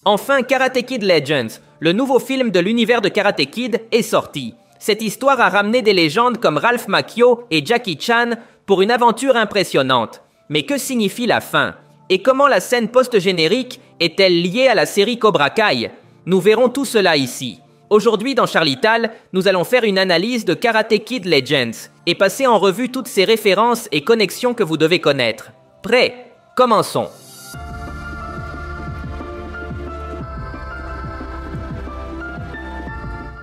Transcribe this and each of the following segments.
Enfin, Karate Kid Legends, le nouveau film de l'univers de Karate Kid, est sorti. Cette histoire a ramené des légendes comme Ralph Macchio et Jackie Chan pour une aventure impressionnante. Mais que signifie la fin? Et comment la scène post-générique est-elle liée à la série Cobra Kai? Nous verrons tout cela ici. Aujourd'hui dans Charlital, nous allons faire une analyse de Karate Kid Legends et passer en revue toutes ces références et connexions que vous devez connaître. Prêt? Commençons.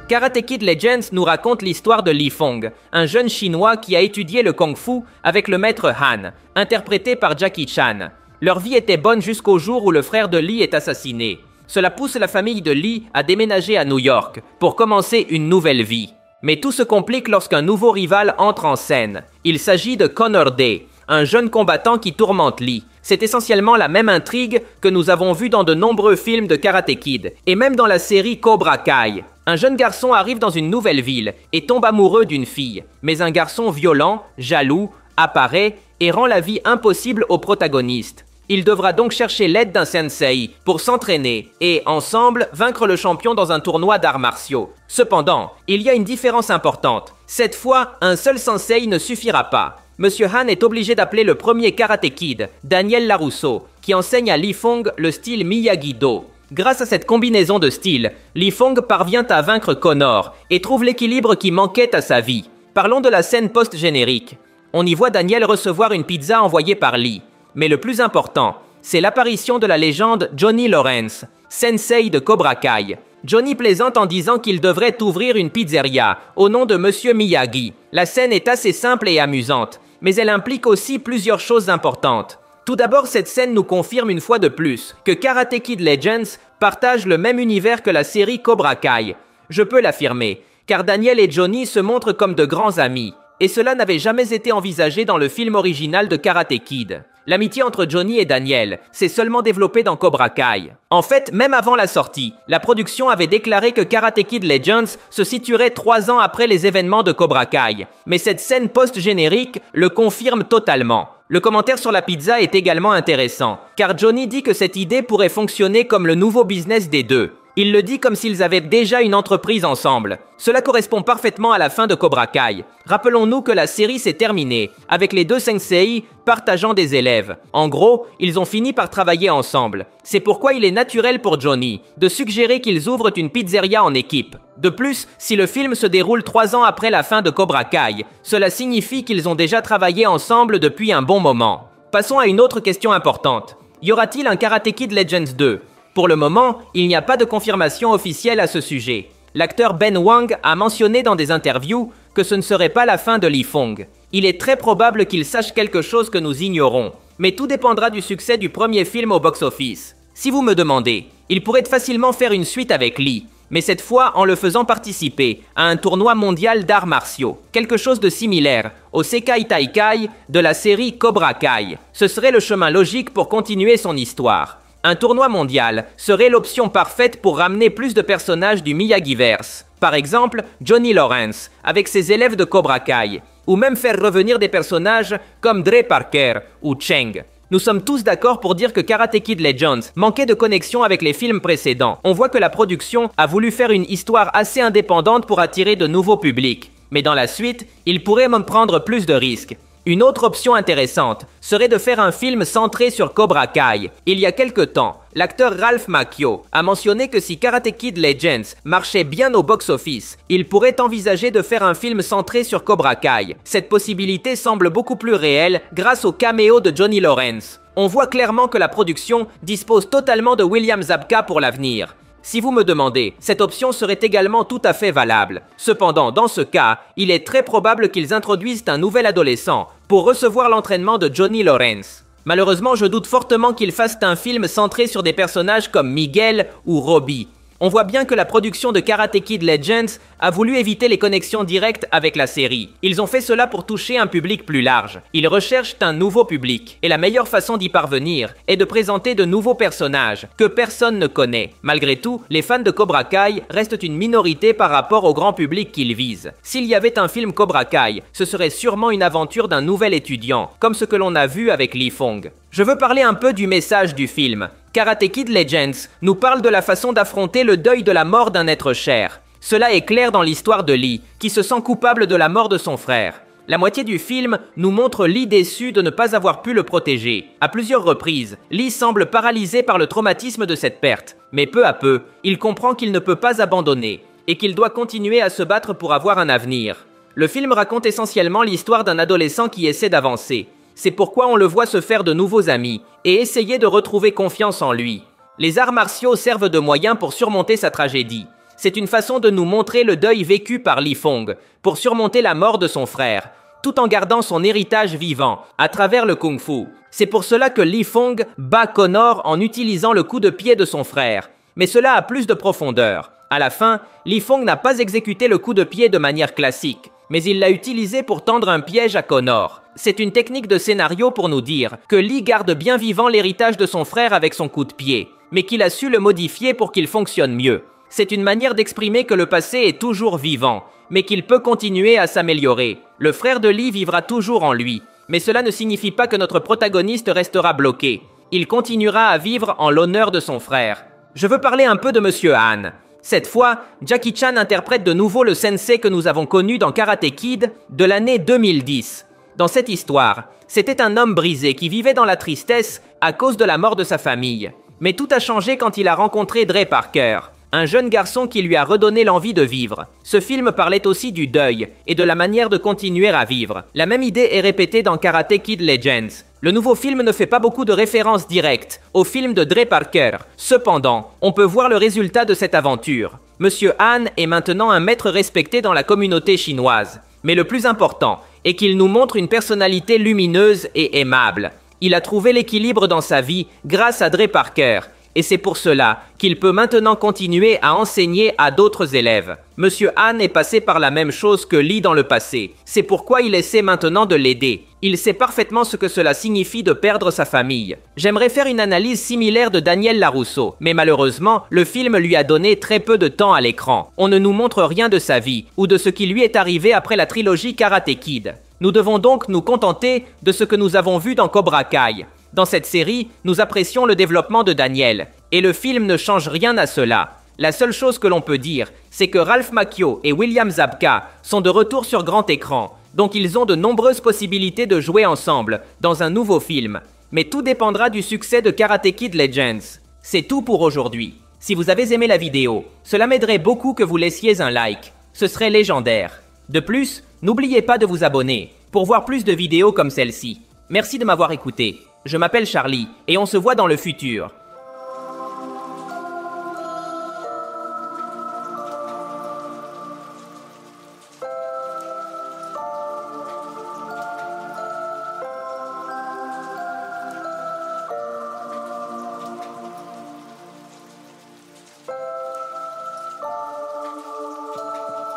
Karate Kid Legends nous raconte l'histoire de Li Fong, un jeune chinois qui a étudié le kung-fu avec le maître Han, interprété par Jackie Chan. Leur vie était bonne jusqu'au jour où le frère de Li est assassiné. Cela pousse la famille de Li à déménager à New York pour commencer une nouvelle vie. Mais tout se complique lorsqu'un nouveau rival entre en scène. Il s'agit de Connor Day, un jeune combattant qui tourmente Li. C'est essentiellement la même intrigue que nous avons vue dans de nombreux films de Karate Kid, et même dans la série Cobra Kai. Un jeune garçon arrive dans une nouvelle ville et tombe amoureux d'une fille. Mais un garçon violent, jaloux, apparaît et rend la vie impossible au protagoniste. Il devra donc chercher l'aide d'un sensei pour s'entraîner et, ensemble, vaincre le champion dans un tournoi d'arts martiaux. Cependant, il y a une différence importante. Cette fois, un seul sensei ne suffira pas. Monsieur Han est obligé d'appeler le premier Karate Kid, Daniel LaRusso, qui enseigne à Li Fong le style Miyagi-Do. Grâce à cette combinaison de styles, Li Fong parvient à vaincre Connor et trouve l'équilibre qui manquait à sa vie. Parlons de la scène post-générique. On y voit Daniel recevoir une pizza envoyée par Li. Mais le plus important, c'est l'apparition de la légende Johnny Lawrence, sensei de Cobra Kai. Johnny plaisante en disant qu'il devrait ouvrir une pizzeria au nom de Monsieur Miyagi. La scène est assez simple et amusante, mais elle implique aussi plusieurs choses importantes. Tout d'abord, cette scène nous confirme une fois de plus que Karate Kid Legends partage le même univers que la série Cobra Kai. Je peux l'affirmer, car Daniel et Johnny se montrent comme de grands amis. Et cela n'avait jamais été envisagé dans le film original de Karate Kid. L'amitié entre Johnny et Daniel s'est seulement développée dans Cobra Kai. En fait, même avant la sortie, la production avait déclaré que Karate Kid Legends se situerait 3 ans après les événements de Cobra Kai. Mais cette scène post-générique le confirme totalement. Le commentaire sur la pizza est également intéressant, car Johnny dit que cette idée pourrait fonctionner comme le nouveau business des deux. Il le dit comme s'ils avaient déjà une entreprise ensemble. Cela correspond parfaitement à la fin de Cobra Kai. Rappelons-nous que la série s'est terminée, avec les deux sensei partageant des élèves. En gros, ils ont fini par travailler ensemble. C'est pourquoi il est naturel pour Johnny de suggérer qu'ils ouvrent une pizzeria en équipe. De plus, si le film se déroule 3 ans après la fin de Cobra Kai, cela signifie qu'ils ont déjà travaillé ensemble depuis un bon moment. Passons à une autre question importante. Y aura-t-il un Karate Kid Legends 2 ? Pour le moment, il n'y a pas de confirmation officielle à ce sujet. L'acteur Ben Wang a mentionné dans des interviews que ce ne serait pas la fin de Li Fong. Il est très probable qu'il sache quelque chose que nous ignorons, mais tout dépendra du succès du premier film au box-office. Si vous me demandez, il pourrait facilement faire une suite avec Li, mais cette fois en le faisant participer à un tournoi mondial d'arts martiaux, quelque chose de similaire au Sekai Taikai de la série Cobra Kai. Ce serait le chemin logique pour continuer son histoire. Un tournoi mondial serait l'option parfaite pour ramener plus de personnages du Miyagi-verse. Par exemple, Johnny Lawrence, avec ses élèves de Cobra Kai, ou même faire revenir des personnages comme Dre Parker ou Cheng. Nous sommes tous d'accord pour dire que Karate Kid Legends manquait de connexion avec les films précédents. On voit que la production a voulu faire une histoire assez indépendante pour attirer de nouveaux publics. Mais dans la suite, il pourrait même prendre plus de risques. Une autre option intéressante serait de faire un film centré sur Cobra Kai. Il y a quelque temps, l'acteur Ralph Macchio a mentionné que si Karate Kid Legends marchait bien au box-office, il pourrait envisager de faire un film centré sur Cobra Kai. Cette possibilité semble beaucoup plus réelle grâce au caméo de Johnny Lawrence. On voit clairement que la production dispose totalement de William Zabka pour l'avenir. Si vous me demandez, cette option serait également tout à fait valable. Cependant, dans ce cas, il est très probable qu'ils introduisent un nouvel adolescent pour recevoir l'entraînement de Johnny Lawrence. Malheureusement, je doute fortement qu'ils fassent un film centré sur des personnages comme Miguel ou Robbie. On voit bien que la production de Karate Kid Legends a voulu éviter les connexions directes avec la série. Ils ont fait cela pour toucher un public plus large. Ils recherchent un nouveau public. Et la meilleure façon d'y parvenir est de présenter de nouveaux personnages que personne ne connaît. Malgré tout, les fans de Cobra Kai restent une minorité par rapport au grand public qu'ils visent. S'il y avait un film Cobra Kai, ce serait sûrement une aventure d'un nouvel étudiant, comme ce que l'on a vu avec Li Fong. Je veux parler un peu du message du film. Karate Kid Legends nous parle de la façon d'affronter le deuil de la mort d'un être cher. Cela est clair dans l'histoire de Lee, qui se sent coupable de la mort de son frère. La moitié du film nous montre Lee déçu de ne pas avoir pu le protéger. À plusieurs reprises, Lee semble paralysé par le traumatisme de cette perte. Mais peu à peu, il comprend qu'il ne peut pas abandonner et qu'il doit continuer à se battre pour avoir un avenir. Le film raconte essentiellement l'histoire d'un adolescent qui essaie d'avancer. C'est pourquoi on le voit se faire de nouveaux amis et essayer de retrouver confiance en lui. Les arts martiaux servent de moyen pour surmonter sa tragédie. C'est une façon de nous montrer le deuil vécu par Lee Fong pour surmonter la mort de son frère, tout en gardant son héritage vivant à travers le kung-fu. C'est pour cela que Lee Fong bat Connor en utilisant le coup de pied de son frère. Mais cela a plus de profondeur. À la fin, Lee Fong n'a pas exécuté le coup de pied de manière classique, mais il l'a utilisé pour tendre un piège à Connor. C'est une technique de scénario pour nous dire que Lee garde bien vivant l'héritage de son frère avec son coup de pied, mais qu'il a su le modifier pour qu'il fonctionne mieux. C'est une manière d'exprimer que le passé est toujours vivant, mais qu'il peut continuer à s'améliorer. Le frère de Lee vivra toujours en lui, mais cela ne signifie pas que notre protagoniste restera bloqué. Il continuera à vivre en l'honneur de son frère. Je veux parler un peu de Monsieur Han. Cette fois, Jackie Chan interprète de nouveau le sensei que nous avons connu dans Karate Kid de l'année 2010. Dans cette histoire, c'était un homme brisé qui vivait dans la tristesse à cause de la mort de sa famille. Mais tout a changé quand il a rencontré Dre Parker, un jeune garçon qui lui a redonné l'envie de vivre. Ce film parlait aussi du deuil et de la manière de continuer à vivre. La même idée est répétée dans Karate Kid Legends. Le nouveau film ne fait pas beaucoup de références directes au film de Dre Parker. Cependant, on peut voir le résultat de cette aventure. Monsieur Han est maintenant un maître respecté dans la communauté chinoise. Mais le plus important est qu'il nous montre une personnalité lumineuse et aimable. Il a trouvé l'équilibre dans sa vie grâce à Dre Parker. Et c'est pour cela qu'il peut maintenant continuer à enseigner à d'autres élèves. Monsieur Han est passé par la même chose que Lee dans le passé. C'est pourquoi il essaie maintenant de l'aider. Il sait parfaitement ce que cela signifie de perdre sa famille. J'aimerais faire une analyse similaire de Daniel LaRusso, mais malheureusement, le film lui a donné très peu de temps à l'écran. On ne nous montre rien de sa vie, ou de ce qui lui est arrivé après la trilogie Karate Kid. Nous devons donc nous contenter de ce que nous avons vu dans Cobra Kai. Dans cette série, nous apprécions le développement de Daniel, et le film ne change rien à cela. La seule chose que l'on peut dire, c'est que Ralph Macchio et William Zabka sont de retour sur grand écran, donc ils ont de nombreuses possibilités de jouer ensemble dans un nouveau film. Mais tout dépendra du succès de Karate Kid Legends. C'est tout pour aujourd'hui. Si vous avez aimé la vidéo, cela m'aiderait beaucoup que vous laissiez un like. Ce serait légendaire. De plus, n'oubliez pas de vous abonner pour voir plus de vidéos comme celle-ci. Merci de m'avoir écouté. Je m'appelle Charlie et on se voit dans le futur.